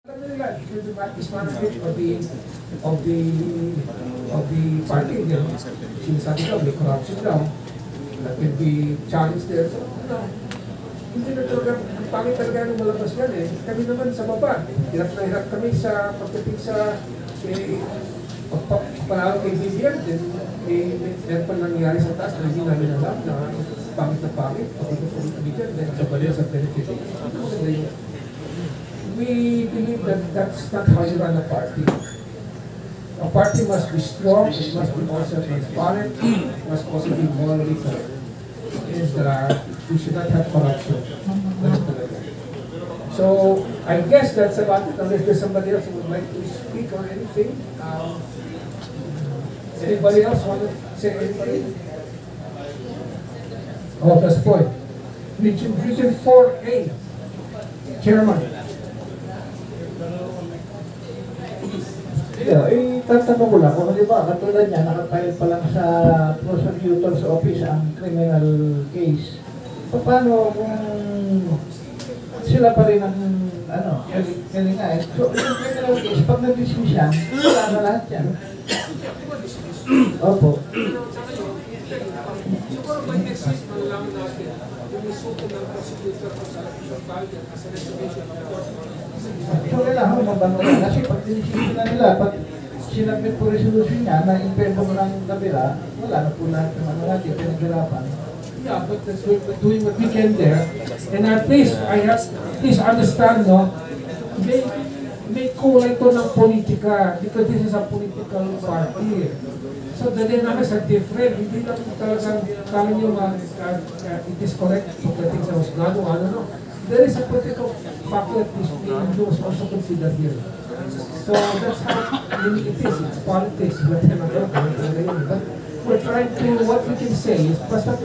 Mismanagement of the party. Sinasabi daw, may corruption daw. That will be challenged there. So, hindi na talaga, ang pangit talaga nung malabas yan eh. Kami naman sa baba, hirap na hirap kami sa pagdating sa panalo kay BBM. Then, meron pa nangyari sa taas na hindi namin alam na pangit na pangit. Pagdating sa BBM, then sa baliw sa benefit. We believe that that's not how you run a party. A party must be strong, it must be also transparent, it must also be morally correct. We should not have corruption. So, I guess that's about it, unless there's somebody else who would like to speak or anything. Anybody else want to say anything? Oh, that's point. Region 4A, Chairman. Yeah, tatanong ko lang, kung di ba, katulad niya, nakapile pa lang sa prosecutor's office ang criminal case. Paano kung sila pa rin ang, nga eh. So, yung criminal case, pag nag-dismiss yan, wala na lahat yan. Opo. Siguro by next week, malalaman natin yung isuto ng prosecutor sa file as an estimation of court. So, kailangan mabango na. Kasi pag dinisip nila, pag sinabit po resolution niya na impembo ng kabila, wala na po lahat ng ano natin, pinaghirapan. Yeah, but we're doing what we can there. And please understand, no, may kulay to ng politika because this is a political party. So the dynamics are different. Hindi lang talagang kami nyo it is correct pagdating sa Husgado, no. There is a political factor that is also considered here. So that's how it is. It's politics. But we're trying to, what we can say is, basta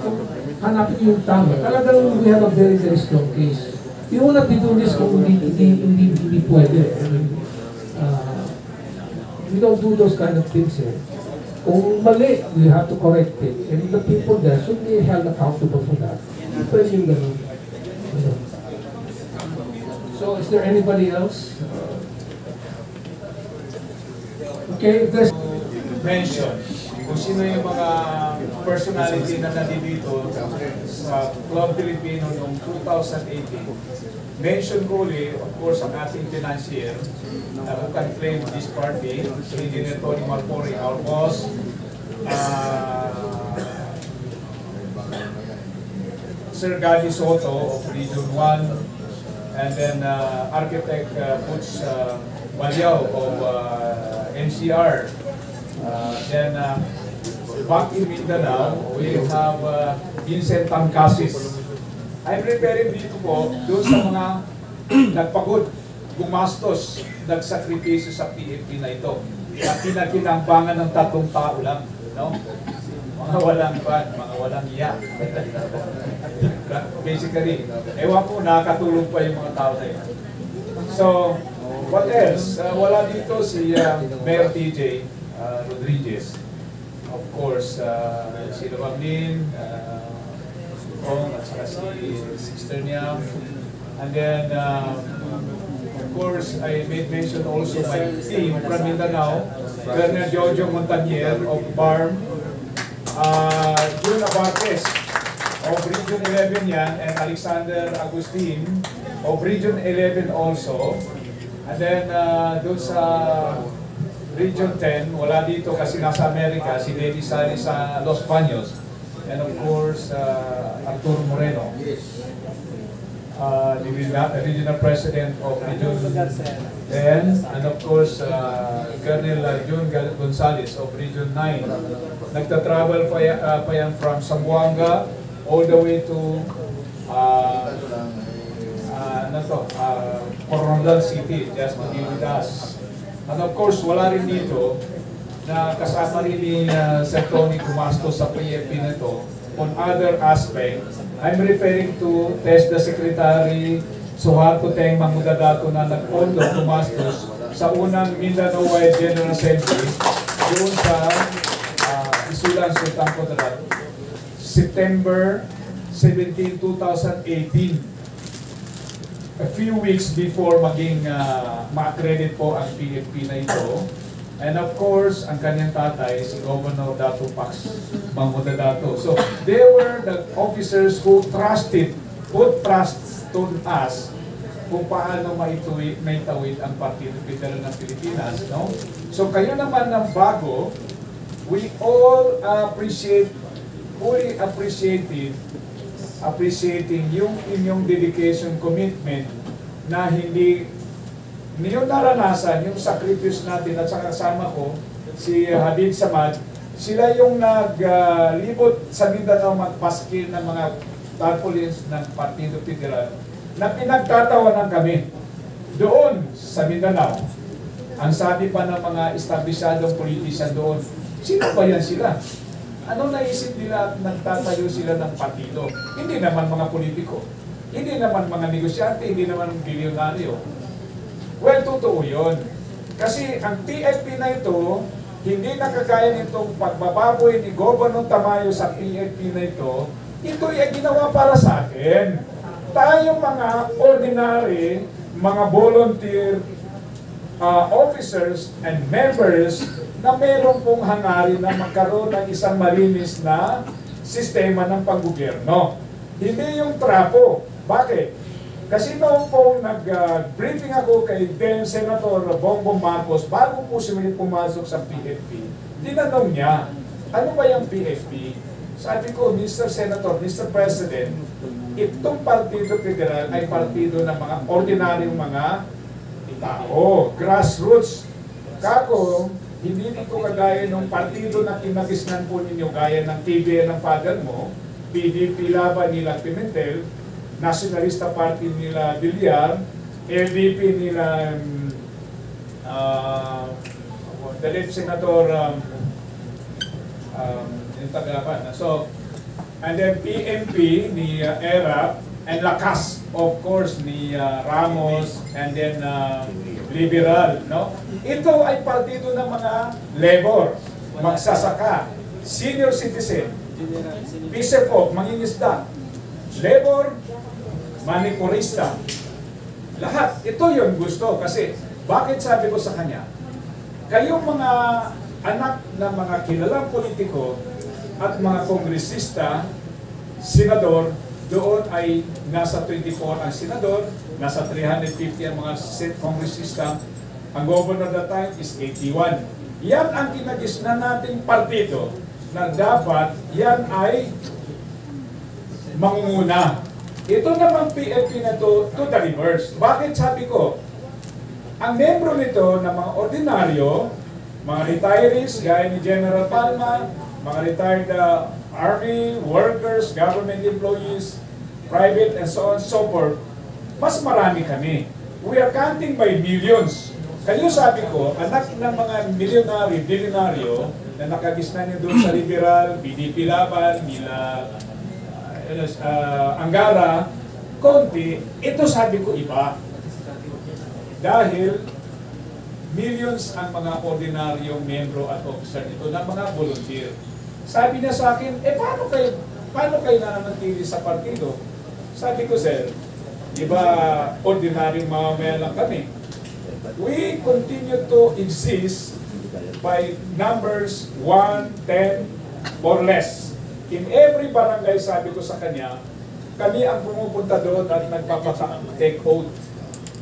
hanapin yung tama. Talagang we have a very, very strong case. You will not be doing this kung hindi pwede. We don't do those kind of things here. Kung mali, we have to correct it. And the people there should be held accountable for that. Pwede yung ganun. So, is there anybody else? Okay, if there's... Mention kung sino yung mga personality na nandito sa Club Filipino noong 2018. Mention ko ulit, of course, ang ating financier who can claim this party, si Engineer Tony Marpori, our boss, Sir Gadi Soto of Region 1, and then Architect Butch Balyao of NCR. Then back in Mindanao, we have Vincent Tangcasis. I'm referring dito po doon sa mga nagpagod, gumastos, nagsakripisyo sa PFP na ito. Na kinakinambangan ng 3 tao lang. No? Mga walang iya. Basically, ewan ko, nakakatulong pa yung mga tao na yun. So, what else? Wala dito si Mayor TJ Rodriguez. Of course, si Lumagnin, Ong, at saka si Sister niya. And then, of course, I made mention also my team from Mindanao, Colonel Jojo Montanier of BARM, June Abates of Region 11 yan, and Alexander Agustin of Region 11 also. And then doon sa Region 10, wala dito kasi nasa Amerika, si Lady Sally sa Los Baños. And of course, Arturo Moreno, the Regional President of Region 10. And of course, Colonel June Gonzales of Region 9. Nagta-travel pa yan from Zamboanga all the way to Coronadal City, just to be with us. And of course, wala rin dito na kasama rin ni Sir Tony gumastos sa PFP nito on other aspect. I'm referring to Test the Secretary Suharto Teng Mangudadato na nag-pondo gumastos sa unang Mindanao-wide General Assembly doon sa Isulan Sultan Kudarat, September 17, 2018. a few weeks before maging ma-accredit po ang PFP na ito. And of course, ang kanyang tatay, si Governor Dato Pax Mahmood Dato. So, they were the officers who put trust to us kung paano maitawid ang Partido Federal ng Pilipinas. No? So, kayo naman ng bago, we all fully appreciating yung inyong dedication, commitment na hindi niyo naranasan yung sacrifice natin at saka kasama ko, si Habib Samad, sila yung naglibot sa Mindanao magpaskil ng mga tarpaulins ng Partido Federal na pinagtatawanan kami doon sa Mindanao. Ang sabi pa ng mga establisyadong politician doon, sino ba yan sila? Ano naisip nila at nagtatayo sila ng partido? Hindi naman mga politiko, hindi naman mga negosyante, hindi naman bilyonaryo. Well, totoo yun. Kasi ang PFP na ito, hindi nakagaya nitong pagbababoy ni Governor Tamayo sa PFP na ito ay ginawa para sa atin. Tayong mga ordinary, mga volunteer officers and members na meron pong hangarin na magkaroon ng isang malinis na sistema ng panggobyerno. Hindi yung trapo. Bakit? Kasi noong po nag-briefing ako kay then Senator Bongbong Marcos bago po siya pumasok sa PFP, tinanong niya, ano ba yung PFP? Sabi ko, Mr. Senator, Mr. President, itong Partido Federal ay partido ng mga ordinaryong mga tao, grassroots. Kako, hindi ko kagaya ng partido na kinagisnan po ninyo gaya ng TBN ng father mo, PDP Laban nila Pimentel, Nationalista Party nila Villar, LDP nila the late Senator yung tagapan. So, and then PMP ni ERAP, and Lakas, of course, ni Ramos, and then Liberal. No? Ito ay partido ng mga labor, magsasaka, senior citizen, peace folk, mangingisda, labor, manikurista. Lahat. Ito yung gusto. Kasi, bakit sabi ko sa kanya? Kayong mga anak ng mga kilalang politiko at mga kongresista, senador, doon ay nasa 24 ang senador, nasa 350 ang mga kongresista, ang governor that time is 81. Yan ang kinagisnan nating partido na dapat yan ay mangunguna. Ito naman PFP na to the reverse. Bakit sabi ko? Ang membro nito na mga ordinaryo, mga retirees, gaya ni General Palma, mga retired army, workers, government employees, private, and so on and so forth, mas marami kami. We are counting by millions. Kayo sabi ko, anak ng mga milyonary, bilyonaryo, na nakagisnan niyo doon sa Liberal, BDP Laban, nila Angara, konti, ito sabi ko iba. Dahil millions ang mga ordinaryong membro at officer nito na mga volunteer. Sabi niya sa akin, paano kayo nananatili sa partido? Sabi ko, sir, di ba ordinaryong mamamayan lang kami? We continue to exist by numbers 1, 10, or less. In every barangay, sabi ko sa kanya, kami ang pumupunta doon at nagpapaka-take oath.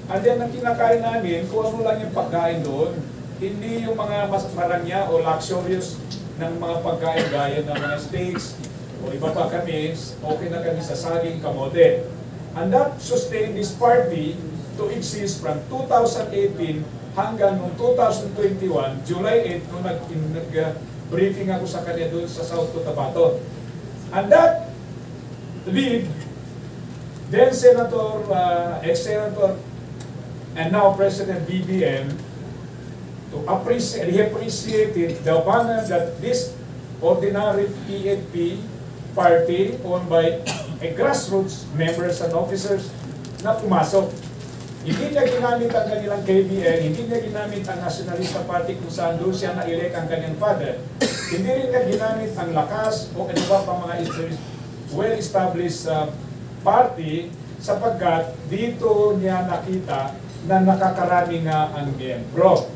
And then, ang kinakain namin, kung ano lang yung pagkain doon, hindi yung mga mas maranya o luxurious ng mga pagkain gaya ng mga steaks o iba pa kami, okay na kami sa saging kamote. And that sustained this party to exist from 2018 hanggang noong 2021, July 8, nung nag-briefing ako sa kanya doon sa South Cotabato. And that lead, then Senator, ex-Senator, and now President BBM, to appreciate, he appreciated the honor that this ordinary PFP party owned by a grassroots members and officers na pumasok. Hindi niya ginamit ang kanilang KBN, hindi niya ginamit ang Nationalista Party kung saan doon siya na-elect ang kanyang father. Hindi rin niya ginamit ang Lakas o ano pa mga well-established party sapagkat dito niya nakita na nakakarami nga ang miyembro.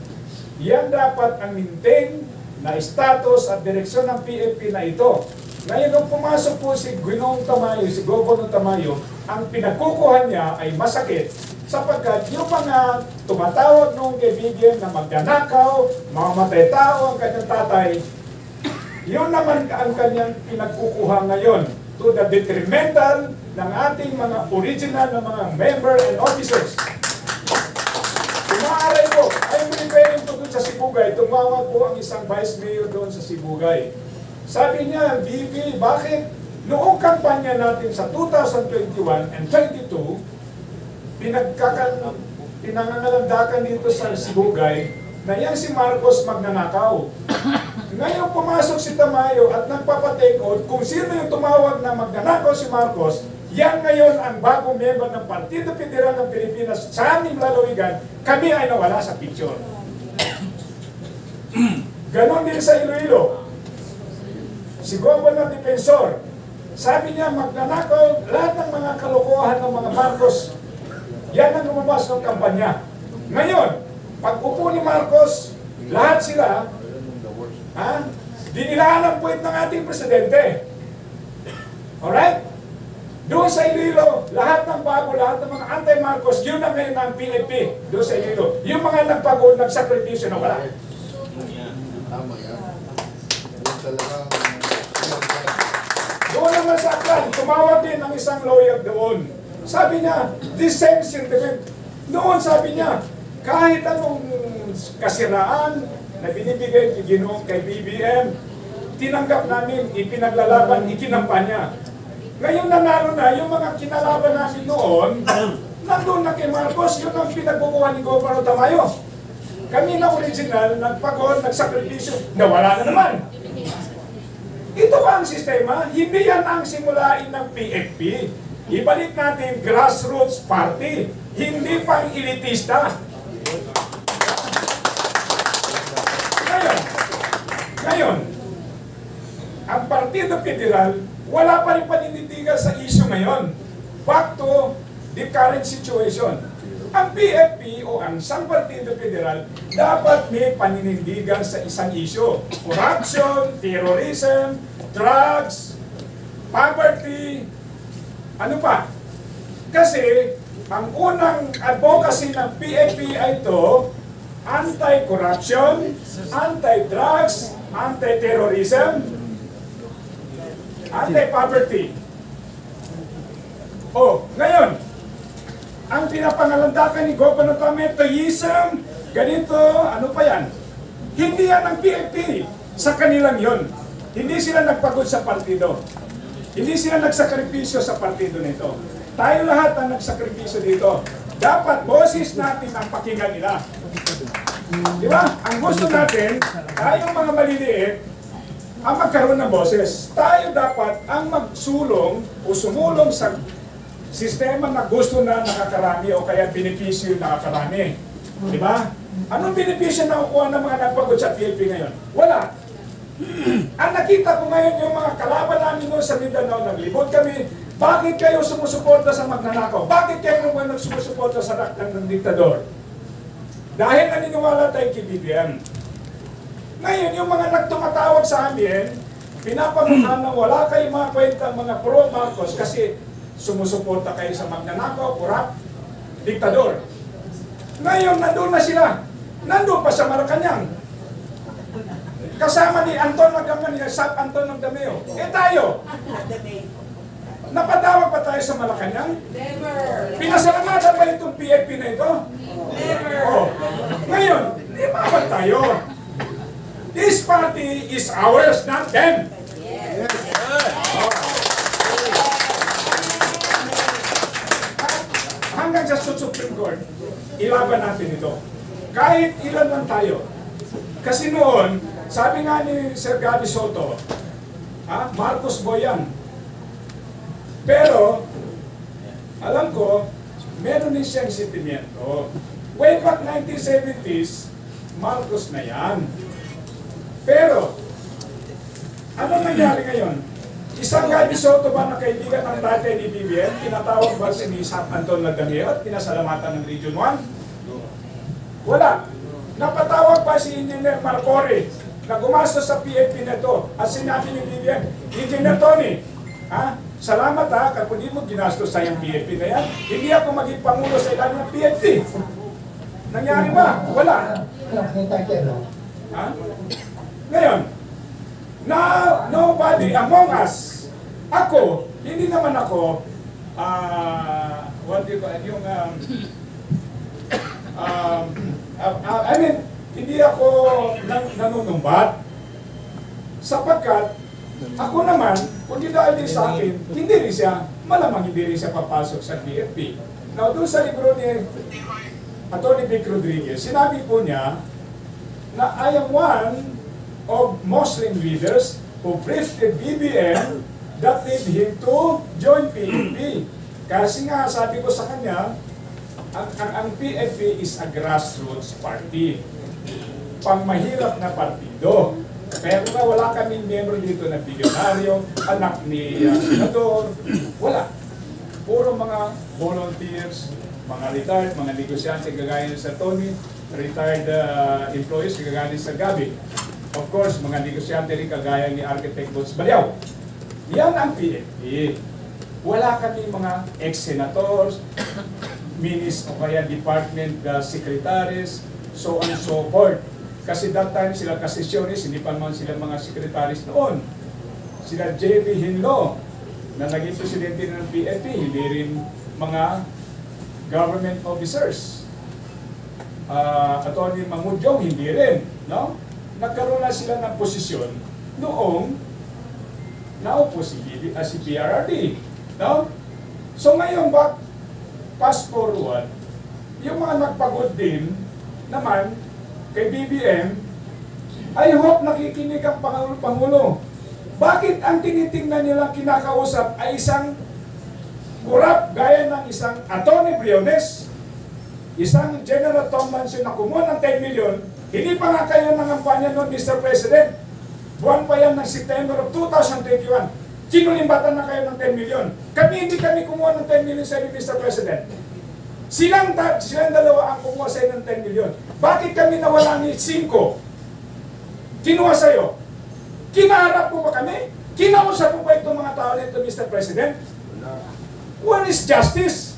Yan dapat ang maintain na status at direksyon ng PNP na ito. Ngayon, nung pumasok po si Ginoong Tamayo, si Governor Tamayo, ang pinagkukuhan niya ay masakit sapagkat yung mga tumatawag noong kaibigan na magnanakaw, mamamatay tao ang kanyang tatay, yun naman ang kanyang pinagkukuha ngayon to the detrimental ng ating mga original na mga member and officers. Tumaaray po, I'm referring to doon sa Sibugay, tumawag po ang isang vice mayor doon sa Sibugay. Sabi niya, VP, bakit noong kampanya natin sa 2021 and 22, pinangangalandakan dito sa Sibugay na yan si Marcos magnanakaw. Ngayon pumasok si Tamayo at nagpapatake out kung sino yung tumawag na magnanakaw si Marcos, yan ngayon ang bagong member ng Partido Federal ng Pilipinas sa aming lalawigan, kami ay nawala sa picture. Ganon din sa Iloilo. Si Governor Defensor, sabi niya magnanakaw lahat ng mga kalokohan ng mga Marcos. Yan ang lumabas ng kampanya. Ngayon, pag upo ni Marcos, lahat sila, dinilaan ang puwet ng ating presidente. Alright? Doon sa Iloilo, lahat ng bago, lahat ng mga anti-Marcos, yun ang ngayon ng PNP. Doon sa Iloilo. Yung mga nagpagod, nagsakripisyo na wala. Tama yan. Yan talaga. Doon naman sa Aklan, tumawag din ang isang lawyer doon. Sabi niya, the same sentiment. Noon sabi niya, kahit anong kasiraan na binibigay kay BBM, tinanggap namin, ipinaglalaban, ikinampanya. Ngayon nanalo na, yung mga kinalaban namin noon, nandun na kay Marcos, yun ang pinagbubuhan ni Governor Tamayo. Kami na original, nagpagod, nagsakripisyo, nawala na naman. Ito ba ang sistema? Hindi yan ang simulain ng PFP. Ibalik natin grassroots party, hindi pang elitista. Ngayon, ang Partido Federal, wala pa rin panindigan sa issue ngayon. Back to the current situation. Ang PFP o ang isang Partido Federal dapat may paninindigan sa isang issue. Corruption, terrorism, drugs, poverty, ano pa? Kasi ang unang advocacy ng PFP ay ito, anti-corruption, anti-drugs, anti-terrorism, anti-poverty. Oh, ngayon, ang pinapangalandakan ni Governor Tamayo, ganito, ano pa yan? Hindi yan ang PFP. Sa kanilang yon. Hindi sila nagpagod sa partido. Hindi sila nagsakripisyo sa partido nito. Tayo lahat ang nagsakripisyo dito. Dapat boses natin ang pakinggan nila. Di ba? Ang gusto natin, tayong mga maliliit, ang magkaroon ng boses. Tayo dapat ang magsulong o sumulong sa sistema na gusto na nakakarami o kaya benepisyo nakakarami. Di ba? Anong benepisyo na kukuha ng mga nagpagod sa PLP ngayon? Wala. Ang nakita ko ngayon yung mga kalaban namin noon sa Mindanao, naglibot kami, bakit kayo sumusuporta sa magnanakaw? Bakit kayo naman sumusuporta sa raktan ng diktador? Dahil naniniwala tayo kay BBM. Ngayon, yung mga nagtumatawag sa amin, pinapamuhan na wala kayo mga kwenta mga pro-Marcos kasi sumusuporta kayo sa magnanakaw, kurap, diktador. Ngayon, nandun na sila. Nandun pa sa Malacanang. Kasama ni Anton Magdameo, ni Sap Anton Magdameo. Eh tayo, napadawag pa tayo sa Malacanang? Never. Pinasalamatan ba itong PFP na ito? Never. Oh. Ngayon, di mawag tayo. This party is ours, not them. Yes. Hanggang sa Supreme Court, ilaban natin ito. Kahit ilan man tayo. Kasi noon, sabi nga ni Sir Gabi Soto, Marcos Boyan. Pero, alam ko, meron din siyang sentimiento. Way back 1970s, Marcos na yan. Pero, ano nangyari ngayon? Isang Gabby Soto ba na kaibigan ng dati ni BBM, tinatawag ba si Sap Anton Laganeo at pinasalamatan ng Region 1? Wala. Napatawag pa si Engineer Marcore na gumastos sa PNP na ito at sinabi ni BBM, Engineer Tony, salamat kung hindi mo ginastos sa yung PNP na yan, hindi ako maging pangulo sa ilalim ng PNP. Nangyari ba? Wala. Ngayon, nobody among us, ako, hindi naman ako, what do you call it, yung, I mean, hindi ako nanunumbat, sapagkat, ako naman, kung di dahil din sa akin, hindi rin siya, malamang hindi rin siya papasok sa PNP. Now, doon sa libro ni Atty. Vic Rodriguez, sinabi po niya na I am one of Muslim leaders who briefed the BBM that led him to join PNP. Kasi nga, sabi ko sa kanya, ang PNP is a grassroots party. Pangmahirap na partido. Pero nga wala kaming member dito na bilyonaryo, anak ni senador, wala. Puro mga volunteers, mga retired, mga negosyante kagaya ni Sir Tony, retired employees kagaya ni Sir Gabi. Of course, mga negosyante rin kagaya ni Architect Bots Balyaw. Yan ang PNP. Wala kami mga ex-senators, minis o kaya department secretaries, so on and so forth. Kasi that time sila kasesyonis, hindi pa man sila mga sekretaris noon. Sila J.B. Hinlo, na naging presidente ng PNP, hindi rin mga government officers. Atty. Mangudyong, hindi rin. No? Nagkaroon na sila ng posisyon noong naupo si PRRD. No? So ngayon, fast forward, yung mga nagpagod din naman kay BBM, I hope nakikinig ang Pangulo. Bakit ang tinitingnan nilang kinakausap ay isang kurap gaya ng isang Atty. Briones, isang General Tom Mansion na kumuha ng 10 million, hindi pa nga kayo ng kampanya noon, Mr. President. Buwan pa yan ng September of 2021. Kinulimbatan na kayo ng 10 million. Hindi kami kumuha ng 10 million sa inyo, Mr. President. Silang dalawa ang kumuha sa inyo ng 10 million. Bakit kami nawala ni 5? Kinuha sa'yo. Kinaharap mo ba kami? Kinausap mo ba itong mga tao nito, Mr. President? What is justice?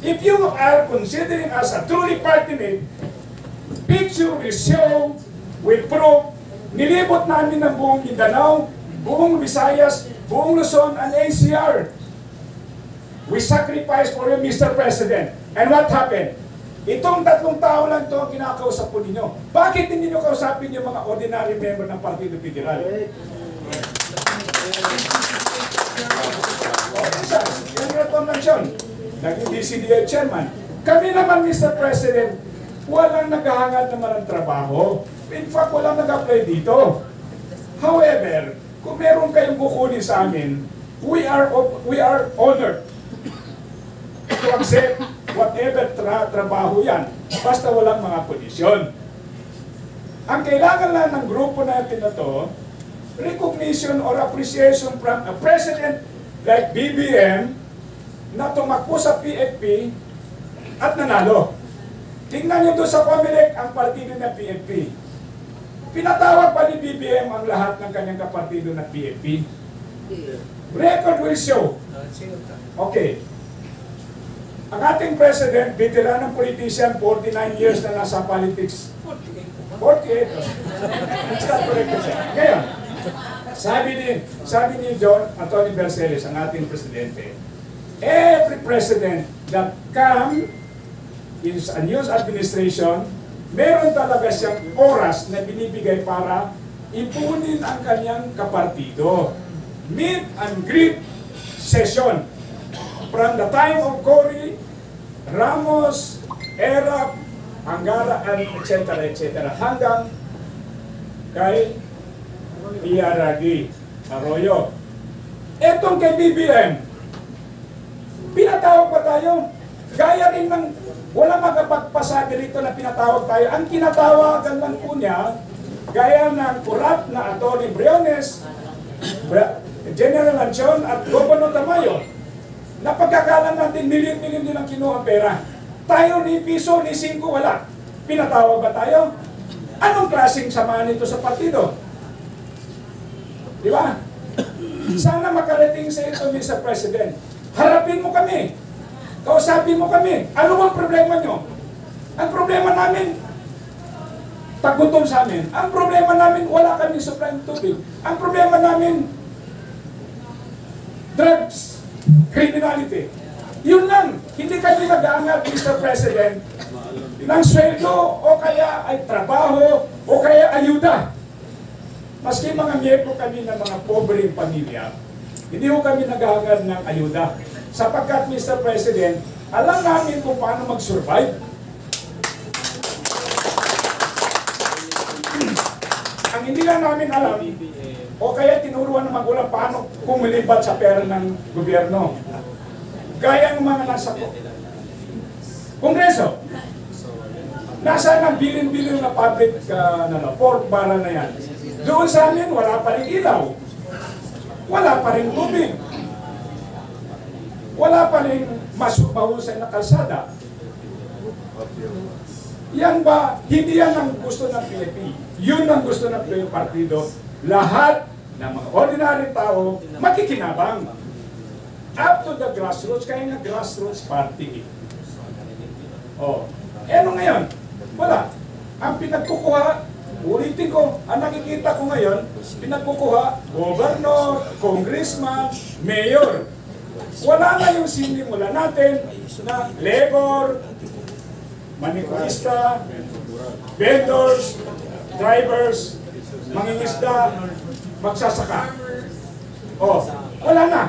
If you are considering us a truly party mate, picture will show, will prove, nilibot namin ng buong Mindanao, buong Visayas, buong Luzon, and NCR. We sacrificed for you, Mr. President. And what happened? Itong 3 tao lang ito ang kinakausap po ninyo. Bakit hindi nyo kausapin yung mga ordinary member ng Partido Federal? Naging DCDA chairman. Kami naman, Mr. President, walang naghahangad naman ng trabaho. In fact, walang nag-apply dito. However, kung meron kayong kukunin sa amin, we are honored to accept whatever trabaho yan, basta walang mga posisyon. Ang kailangan lang ng grupo natin na to, recognition or appreciation from a president like BBM na tumakbo sa PNP at nanalo. Tingnan nyo doon sa Comelec ang partido ng PNP. Pinatawag pa ni BBM ang lahat ng kanyang kapartido ng PNP. Record will show. Okay. Ang ating president, veteranong politician, 49 years na nasa politics. 48. It's not correct siya. Ngayon, sabi ni John Antonio Berceles, ang ating presidente, every president that come in a new administration, meron talaga siyang oras na binibigay para ipunin ang kanyang kapartido. Meet and greet session. From the time of Cory, Ramos, Erap, Angara, etc. hanggang kay PRRD, Arroyo. Etong kay BBM, pinatawag pa tayo. Gaya rin ng wala magpagpasabi rito na pinatawag tayo. Ang kinatawagan lang po niya, gaya ng kurap na Atty. Briones, General Lancion at Governor Tamayo, napagkakalan natin milyon-milyon din ang kinuha pera. Tayo ni piso, ni 5 wala. Pinatawag ba tayo? Anong klaseng samahan nito sa partido? Di ba? Sana makarating sa ito, Mr. President. Harapin mo kami. Kausapin mo kami. Ano bang problema nyo? Ang problema namin, tagutom sa amin. Ang problema namin, wala kami supply ng tubig. Ang problema namin, drugs, criminality. Yun lang. Hindi kami nag-aangat, Mr. President, ng sweldo o kaya ay trabaho o kaya ayuda. Maski mga miyembro kami ng mga pobreng pamilya, hindi ho kami nag-aangat ng ayuda. Sapagkat, Mr. President, alam namin kung paano mag-survive. Ang hindi lang namin alam, o kaya tinuruan ng magulang paano kumilibat sa pera ng gobyerno. Gaya ng mga nasa Kongreso. Nasaan ang bilin-bilin na public pork barrel na yan? Doon sa amin, wala pa rin ilaw. Wala pa rin tubig. Wala pa rin mahusay na kalsada. Yan ba, hindi yan ang gusto ng PAP. Yun ang gusto ng partido. Lahat ng mga ordinary tao makikinabang. Up to the grassroots, kaya nga grassroots party. Oh, ano ngayon? Wala. Ang pinagkukuha, ulitin ko, ang nakikita ko ngayon, pinagkukuha, governor, congressman, mayor. Wala na yung sinimula natin na labor, manikulista, vendors, drivers, mangingisda, magsasaka. Oh, wala na.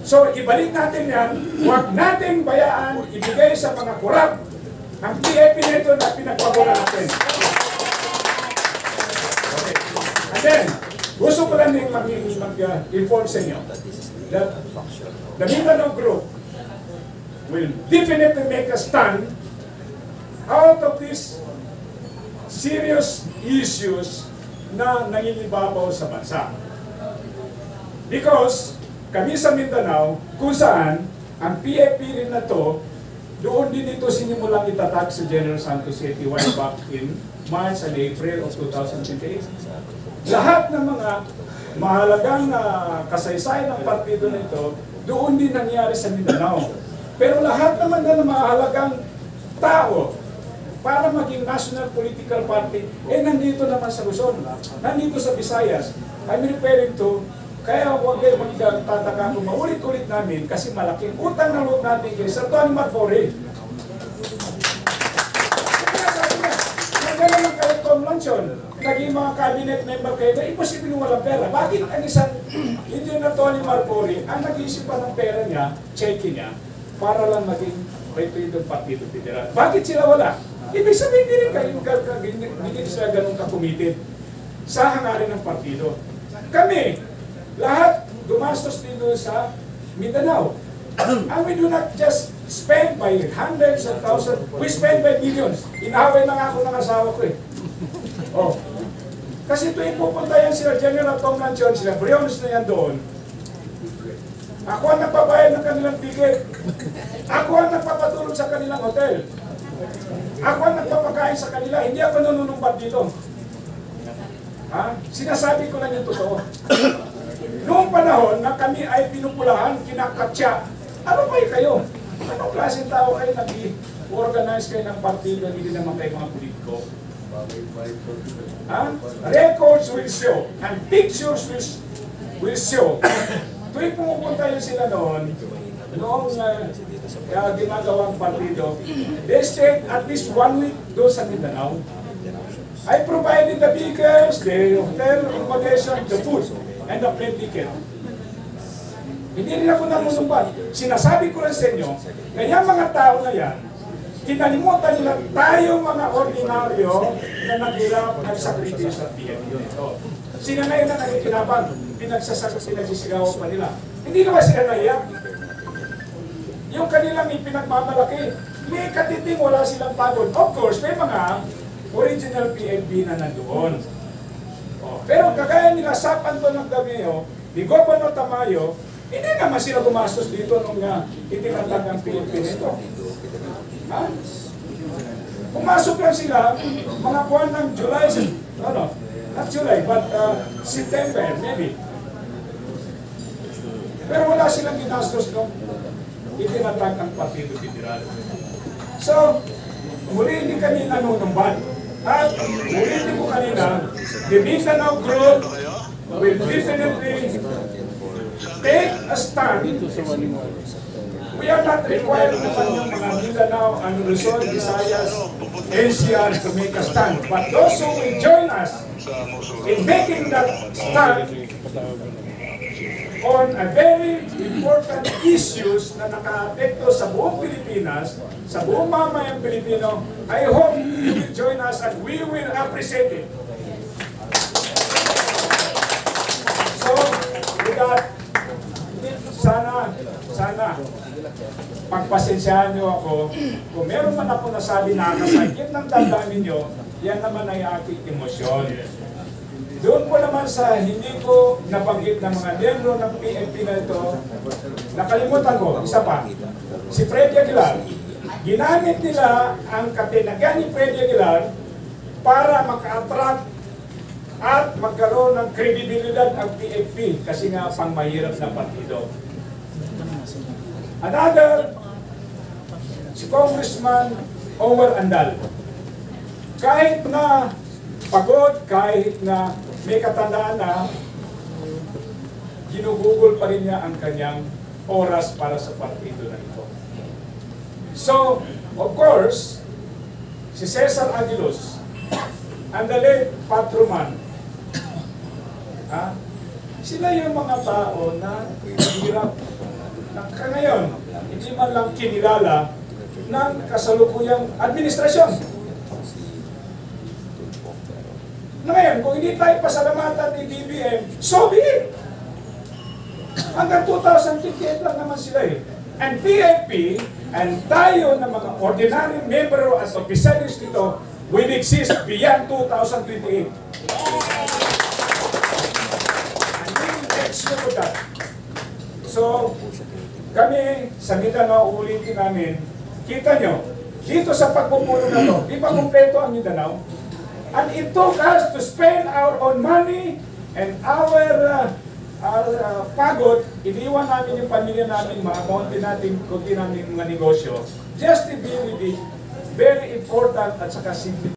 So, ibalik natin yan, huwag natin bayaan, ibigay sa mga kurap ang PAP nito na pinagpaboran natin. Okay. And then, gusto ko lang din mag-inform sa inyo that the Mindanao Group will definitely make a stand out of these serious issues na nangingibabaw sa bansa. Because kami sa Mindanao, kung saan ang PAP rin na to, doon din ito sinimulang itatag sa General Santos City way back in March and April of 2028. Lahat ng mga mahalagang kasaysayan ng partido na ito, doon din nangyari sa Mindanao. Pero lahat naman ng mahalagang tao para maging national political party, nandito naman sa Luzon, nandito sa Visayas. I'm referring to, kaya huwag kayo magtataka kung maulit-ulit namin kasi malaking utang na loob natin kay Sir Tony Marfori. Kaya sabi niya, nagdala lang kayo Tom Lancion, naging mga cabinet member kayo na imposible walang pera. Bakit ang isang hindi na Tony Marfori ang nag-iisipan ng pera niya, cheque niya, para lang maging presidente ng Partido Federal? Bakit sila wala? Ibig sabihin hindi sila ganun ka-committed sa hangarin ng partido. Kami, lahat gumastos din doon sa Mindanao. And we do not just spend by hundreds of thousands, we spend by millions. Inaway na nga ako ng asawa ko eh. Oh. Kasi tuwing pupunta yan sila General Tom Lancion, sila Briones na yan doon. Ako ang nagbabayad ng kanilang ticket. Ako ang nagpapatulog sa kanilang hotel. Ako ang nagpapakain sa kanila. Hindi ako nanunumbat dito. Ha? Sinasabi ko lang yung totoo. Noong panahon na kami ay pinupulahan, kinakatsa, ano kayo? Anong klaseng tao kayo nag-organize kayo ng partido, hindi naman kayo mga politiko? Ha? Records will show, and pictures will show. Tuwing pumupunta yun sila noong ginagawang partido, they stayed at least 1 week doon sa Mindanao. I provided the vehicles, the hotel accommodation, the food, and the plane ticket. Hindi rin ako nanunumbat. Sinasabi ko lang sa inyo, na yung mga tao na yan, kinalimutan nila tayo mga ordinaryo na naghirap, nagsakritis sa PNP nito. Sila ngayon na nakikinabang, pinagsisigaw pa nila. Hindi naman sila naiyak. Yung kanilang ipinagmamalaki, may katiting wala silang pagod. Of course, may mga original PNP na nandoon. Oh, pero kagaya nila sa Panto ng Gameo, ni Governor Tamayo, hindi naman sila gumastos dito nung itinatag ang PNP nito. Ha? Pumasok lang sila mga buwan ng July, not July, but September, maybe. Pero wala silang ginastos nung itinatag ang Partido Federal. So, muli hindi kami nanunumbat. At ulitin ko kanina, the Mindanao Group will definitely take a stand. We are not required naman yung mga Mindanao and Luzon, Visayas, NCR to make a stand. But those who will join us in making that stand on a very important issues na naka-apekto sa buong Pilipinas, sa buong mamayang Pilipino, I hope you will join us and we will appreciate it. So, with that, sana, pagpasensyahan niyo ako, kung meron man ako nasabi na nakasakit ng damdamin niyo, yan naman ay aking emosyon. Doon po naman sa hindi ko nabanggit ng mga miyembro ng PNP na ito, nakalimutan ko, isa pa, si Freddy Aguilar. Ginamit nila ang katinagan ni Freddy Aguilar para maka-attract at magkaroon ng kredibilidad ang PNP kasi nga pang mahirap na partido. Another, si Congressman Omar Andal. Kahit na pagod, kahit na may katandaan na, ginugugol pa rin niya ang kanyang oras para sa partido na ito. So, of course, si Cesar Aguilos and the late Pat Roman, sila yung mga tao na hirap na ngayon, hindi man lang kinilala ng kasalukuyang administrasyon. Na ngayon, kung hindi tayo pasalamatan ni DBM, so be it. Hanggang 2058 lang naman sila eh. And PNP, and tayo na mga ordinary member as officials dito, will exist beyond 2028. And we will make sure of that. So, kami sa Mindanao, ulitin namin, kita nyo, dito sa pagpupuno na to, di ba kumpleto ang Mindanao? And it took us to spend our own money and our pagod, iniwan namin yung pamilya namin, mga kaunti natin, kunti namin mga negosyo, just to be with the very important at saka simple